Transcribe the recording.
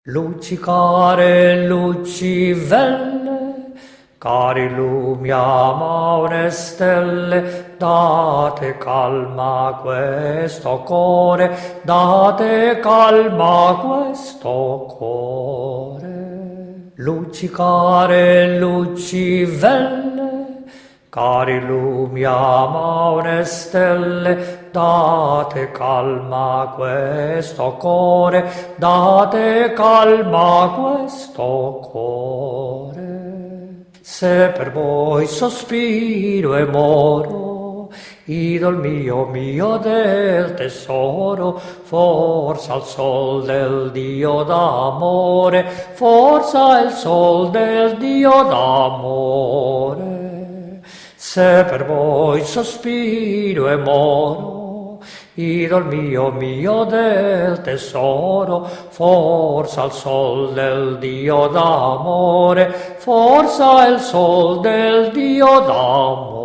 Luccicare lucivelle, cari lumi amaure stelle, date calma a questo cuore, date calma a questo cuore. Luccicare lucivelle, cari lumi amaure stelle, date calma a questo cuore, date calma a questo cuore. Se per voi sospiro e moro, idol mio del tesoro, forza il sol del Dio d'amore, forza il sol del Dio d'amore. Se per voi sospiro e moro, idol mio del tesoro, forza il sol del Dio d'amore, forza il sol del Dio d'amore.